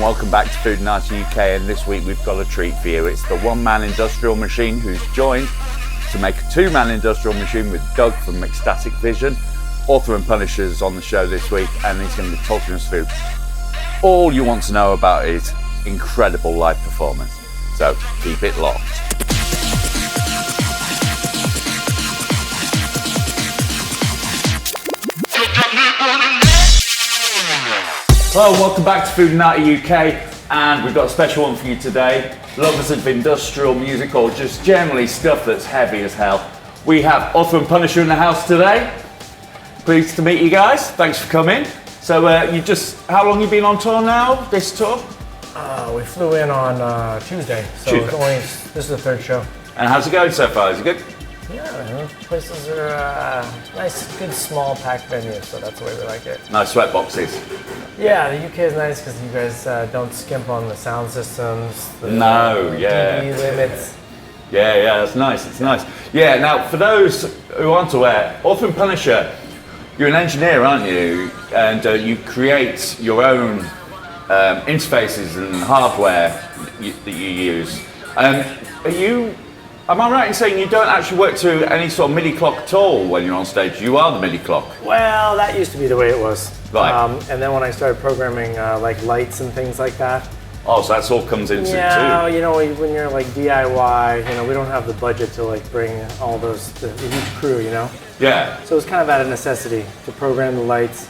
welcome back to Foodinati UK, and this week we've got a treat for you. It's the one-man industrial machine who's joined to make a two-man industrial machine with Doug from Ecstatic Vision. Author and Punisher's on the show this week, and he's going to be talking us through all you want to know about his incredible live performance. So keep it locked. Hello, welcome back to Foodinati UK, and we've got a special one for you today. Lovers of industrial music or just generally stuff that's heavy as hell. We have Author and Punisher in the house today. Pleased to meet you guys. Thanks for coming. So how long you been on tour now, this tour? We flew in on Tuesday, so this is the third show. And how's it going so far? Is it good? Yeah, places are nice, good, small, packed venues, so that's the way we like it. Nice sweat boxes. Yeah, the UK is nice because you guys don't skimp on the sound systems, the DB limits. Yeah, that's nice, it's nice. Yeah, now for those who aren't aware, Author and Punisher, you're an engineer, aren't you? And you create your own interfaces and hardware that you use. Am I right in saying you don't actually work to any sort of MIDI clock at all when you're on stage? You are the MIDI clock. Well, that used to be the way it was. Right. And then when I started programming like lights and things like that. Oh, so that's all comes into it too. Yeah, you know, when you're like DIY, you know, we don't have the budget to like bring all the huge crew, you know? Yeah. So it's kind of out of necessity to program the lights.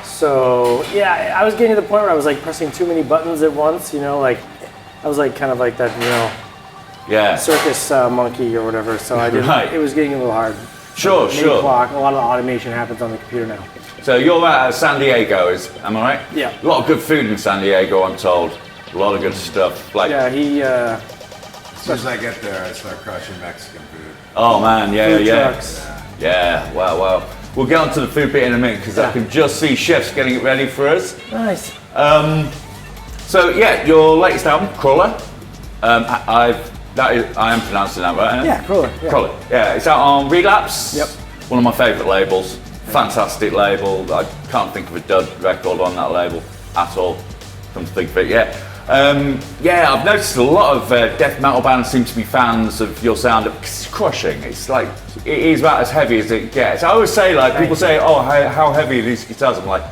So yeah, I was getting to the point where I was like pressing too many buttons at once, you know, like I was like kind of like that, you know, circus monkey or whatever. So I didn't. Right. It was getting a little hard. Sure. Clock, a lot of the automation happens on the computer now. So you're at San Diego, am I right? Yeah. A lot of good food in San Diego, I'm told. A lot of good stuff. Like as soon as I get there, I start crushing Mexican food. Oh man, food trucks. Yeah. Wow. We'll get onto the food bit in a minute because I can just see chefs getting it ready for us. Nice. So yeah, your latest album, Crawler. I am pronouncing that right. Yeah, Crawler. Yeah. Crawler. Yeah, it's out on Relapse. Yep. One of my favourite labels. Fantastic label. I can't think of a dud record on that label at all. Come to think of it, I've noticed a lot of death metal bands seem to be fans of your sound. It's crushing. It's like it is about as heavy as it gets. I always say, like, people say, "Oh, how heavy are these guitars?" I'm like,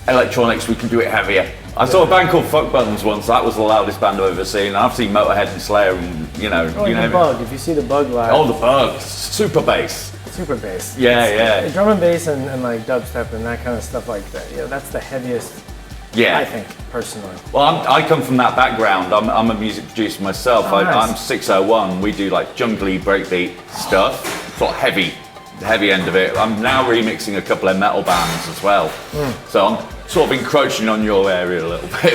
electronics, we can do it heavier. I saw a band called Fuck Buttons once. That was the loudest band I've ever seen. I've seen Motorhead and Slayer, and the Bug. If you see the Bug live. Oh, the Bug, super bass. Super bass. Yeah. Drum and bass and like dubstep and that kind of stuff like that. Yeah, that's the heaviest. Yeah. I think personally. Well, I come from that background. I'm a music producer myself. Oh, nice. I'm 601. We do like jungly breakbeat stuff. Sort of heavy end of it. I'm now remixing a couple of metal bands as well. So I'm sort of encroaching on your area a little bit.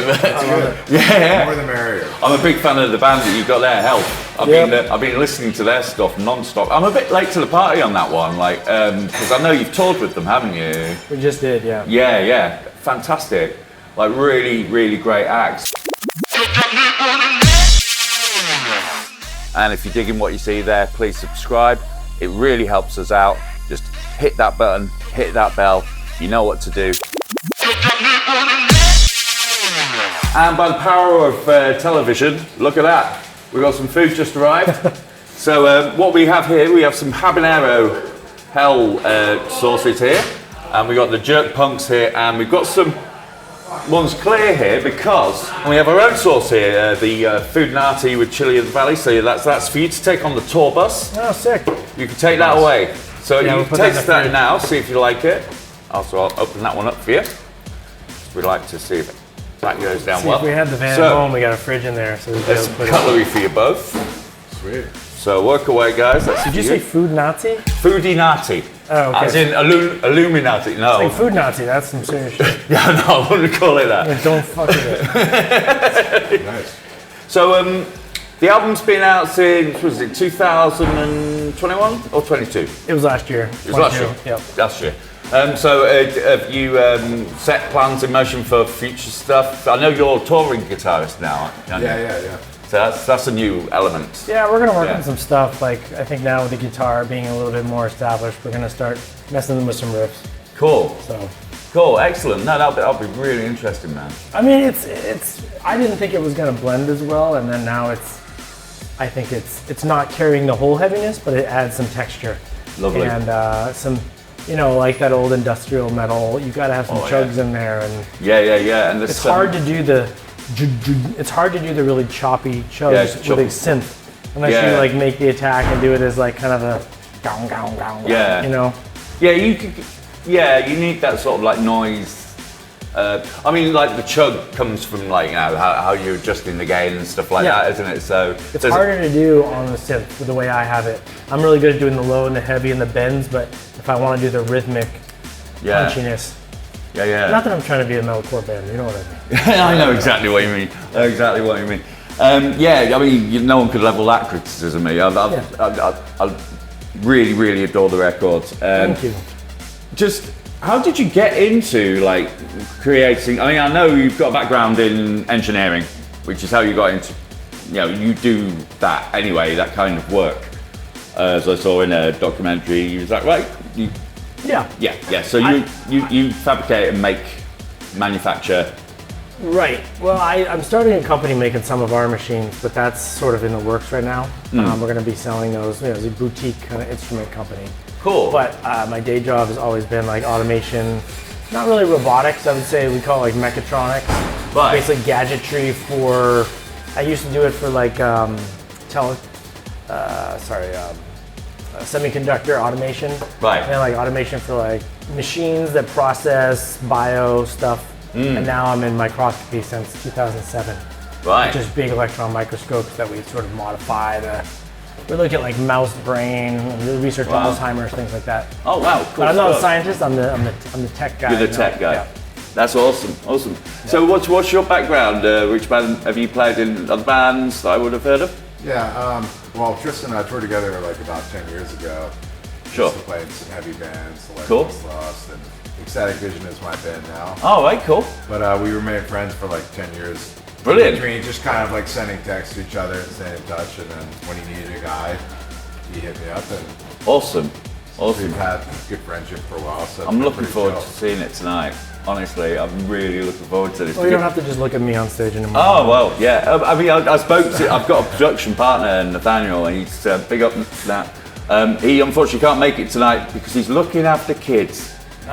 Yeah. More the merrier. I'm a big fan of the band that you've got there, Health. I've been listening to their stuff non-stop. I'm a bit late to the party on that one, like, because I know you've toured with them, haven't you? We just did, yeah. Yeah. Fantastic. Like really, really great acts. And if you're digging what you see there, please subscribe. It really helps us out. Just hit that button, hit that bell. You know what to do. And by the power of television, look at that. We've got some food just arrived. So what we have here, we have some habanero hell sauces here. And we've got the jerk punks here, and we've got some ones clear here because we have our own sauce here, the Foodinati with Chilli of the Valley. So that's for you to take on the tour bus. Oh, sick. You can take that away. So you we'll taste that now, see if you like it. Also, I'll open that one up for you. We'd like to see if that goes down well. If we had the van at home, we got a fridge in there. So there's some cutlery for you both. Sweet. So work away, guys. Did you say Foodinati? Foodinati. Oh, okay. As in Illuminati. No. It's like Foodinati, that's some serious shit. Yeah, no, I wouldn't call it that. Yeah, don't fuck with it. Nice. So the album's been out since, was it 2021 or 22? It was last year. It was last year? Yep. Last year. So have you set plans in motion for future stuff? I know you're a touring guitarist now, aren't you? Yeah. So that's a new element. Yeah, we're gonna work on some stuff. Like I think now with the guitar being a little bit more established, we're gonna start messing with some riffs. Cool. So Cool, excellent. No, that'll be really interesting, man. I mean, it's. I didn't think it was gonna blend as well, and then now I think it's not carrying the whole heaviness, but it adds some texture. Lovely. And some, like that old industrial metal. You gotta have some chugs in there, and yeah. And it's hard to do the. It's hard to do the really choppy chugs with a synth, unless you like make the attack and do it as like kind of a. Yeah, you could. Yeah, you need that sort of like noise. I mean, like the chug comes from like how you're adjusting the gain and stuff like that, isn't it? So it's harder to do on the synth with the way I have it. I'm really good at doing the low and the heavy and the bends, but if I want to do the rhythmic punchiness, Not that I'm trying to be a metalcore band, you know what I mean? I know exactly what you mean. I mean, no one could level that criticism. I really adore the records. Thank you. Just how did you get into like creating? I mean, I know you've got a background in engineering, which is how you got into. You do that anyway, that kind of work. As I saw in a documentary, you was like, right? Yeah. So you fabricate and manufacture. Right. Well, I'm starting a company making some of our machines, but that's sort of in the works right now. We're going to be selling those. It's a boutique kind of instrument company. Cool. But my day job has always been like automation, not really robotics. I would say we call it like mechatronics. Right. Basically gadgetry for. I used to do it for like semiconductor automation. Right. And like automation for like machines that process bio stuff. And now I'm in microscopy since 2007. Right. Just big electron microscopes that we sort of modify. We look at like mouse brain, we research Alzheimer's, things like that. Oh wow, cool. But I'm not a scientist. I'm the tech guy. You're the tech guy. Yeah. That's awesome. Yeah. So what's your background? Which band have you played in? Other bands that I would have heard of? Yeah. Well, Tristan and I toured together like about 10 years ago. Sure. We played some heavy bands, Cool. Lost, and Ecstatic Vision is my band now. Oh, right, cool. But we remained friends for like 10 years. Brilliant. Between just kind of like sending texts to each other and staying in touch, and then when he needed a guy, he hit me up. And awesome. We've had good friendship for a while. So I'm looking forward to seeing it tonight. Honestly, I'm really looking forward to this. Well, you don't have to just look at me on stage anymore. Oh, well, yeah. I mean, I spoke to, I've got a production partner, Nathaniel, and he's big up that. He unfortunately can't make it tonight because he's looking after kids.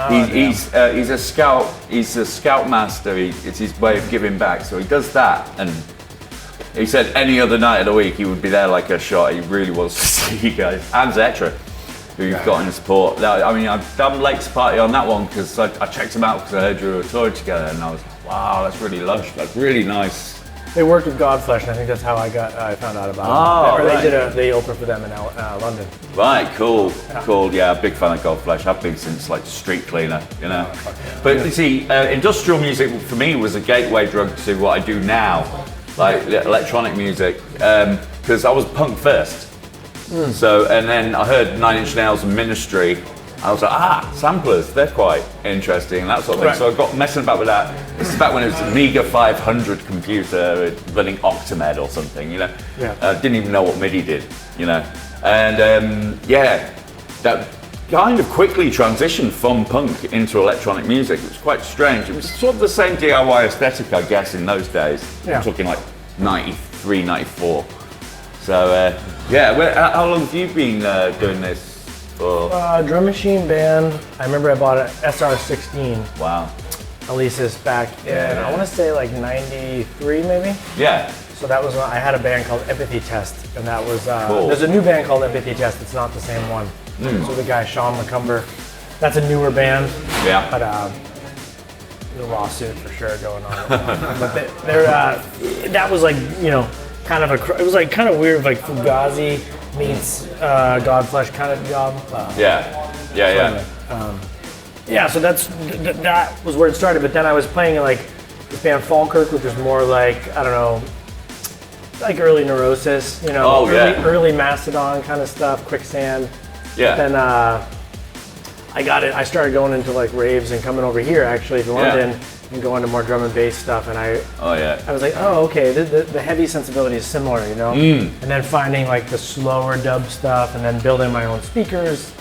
He's a scout. He's a scout master. It's his way of giving back. So he does that, and he said any other night of the week he would be there like a shot. He really wants to see you guys and Zetra, who you've got in support. I mean, I've done late to party on that one because I checked him out because I heard you were touring together, and I was like, wow, that's really lush. That's really nice. They worked with Godflesh, and I think that's how I found out about them. Right. They opened for them in London. Right, cool. Yeah, big fan of Godflesh. I've been since like Street Cleaner, you know. But you see, industrial music for me was a gateway drug to what I do now, like electronic music, because I was punk first. So, and then I heard Nine Inch Nails and Ministry. I was like, samplers, they're quite interesting and that sort of thing. Right. So I got messing about with that. This is back when it was an Amiga 500 computer running Octamed or something, you know. Didn't even know what MIDI did, you know. And that kind of quickly transitioned from punk into electronic music. It was quite strange. It was sort of the same DIY aesthetic, I guess, in those days. I'm talking like 93, 94. So, how long have you been doing this? Drum machine band. I remember I bought an SR16. Wow. Alesis back in, I want to say like 93 maybe? Yeah. So that was when I had a band called Empathy Test, and that was, cool. There's a new band called Empathy Test, it's not the same one. So the guy, Shone, that's a newer band. Yeah. But there's a lawsuit for sure going on. But that was like, you know, it was like kind of weird, like Fugazi meets Godflesh kind of job. So that was where it started. But then I was playing in like this band Falkirk, which was more like, I don't know, like early Neurosis, you know, early Mastodon kind of stuff, Quicksand. Yeah. Then I started going into like raves and coming over here actually to London. And go into more drum and bass stuff, and I was like, oh, okay, the heavy sensibility is similar, you know? And then finding like the slower dub stuff, and then building my own speakers,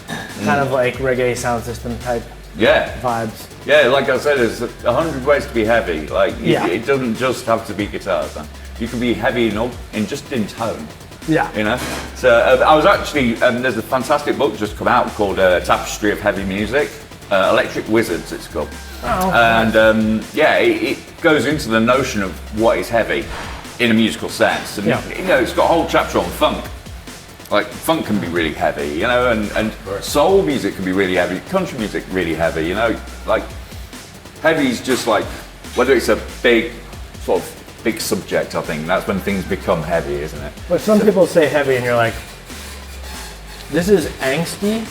kind of like reggae sound system type vibes. Yeah, like I said, there's 100 ways to be heavy. Like, it doesn't just have to be guitars. Man. You can be heavy in tone. Yeah. You know? So I was actually, there's a fantastic book just come out called Tapestry of Heavy Music. Electric Wizards, it's called. Oh, and it goes into the notion of what is heavy in a musical sense. And you know, it's got a whole chapter on funk. Like, funk can be really heavy, you know, and soul music can be really heavy, country music really heavy, you know. Like, heavy is just like, whether it's a big subject, I think that's when things become heavy, isn't it? But some people say heavy and you're like, this is angsty.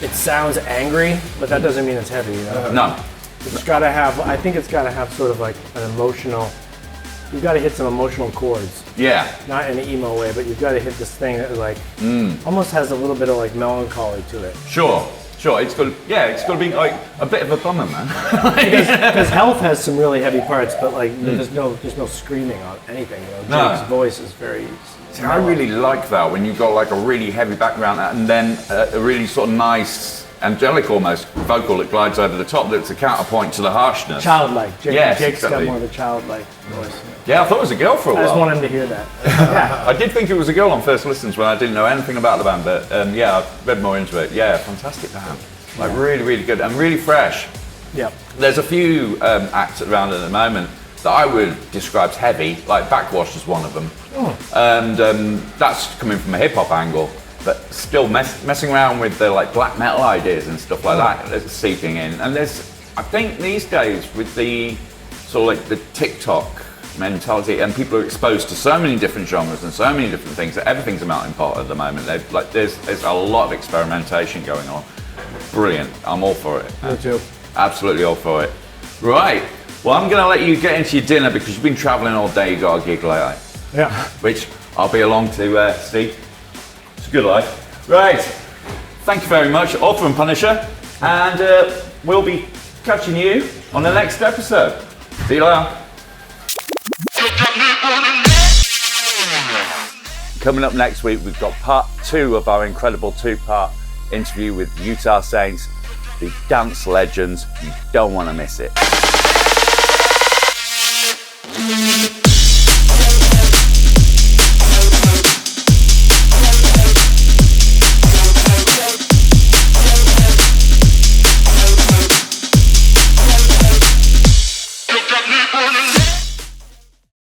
It sounds angry, but that doesn't mean it's heavy, you know? No. It's gotta have, I think it's gotta have sort of like an emotional, you've gotta hit some emotional chords. Yeah. Not in an emo way, but you've gotta hit this thing that like, almost has a little bit of like melancholy to it. Sure. It's got to be like a bit of a bummer, man. Because Health has some really heavy parts, but like there's no screaming on anything. You know? Jake's voice is very. I really like that when you've got like a really heavy background and then a really sort of nice, angelic almost vocal that glides over the top. That's a counterpoint to the harshness. Childlike. Jake's exactly. got more of a childlike voice. Yeah, I thought it was a girl for a while. I just want him to hear that. I did think it was a girl on first listens when I didn't know anything about the band, but I read more into it. Yeah, fantastic band. Like really, really good and really fresh. Yeah. There's a few acts around at the moment that I would describe as heavy, like Backwash is one of them. And that's coming from a hip hop angle, but still messing around with the like black metal ideas and stuff like that that's seeping in. And I think these days with the sort of like the TikTok mentality, and people are exposed to so many different genres and so many different things that everything's a melting pot at the moment. There's a lot of experimentation going on. Brilliant. I'm all for it. Me too. Absolutely all for it. Right. Well, I'm going to let you get into your dinner because you've been travelling all day. You got a gig later. Yeah. Which I'll be along to see. It's a good life. Right. Thank you very much, Author and Punisher, and we'll be catching you on the next episode. See you later. Coming up next week, we've got part 2 of our incredible 2-part interview with Utah Saints, the dance legends. You don't want to miss it.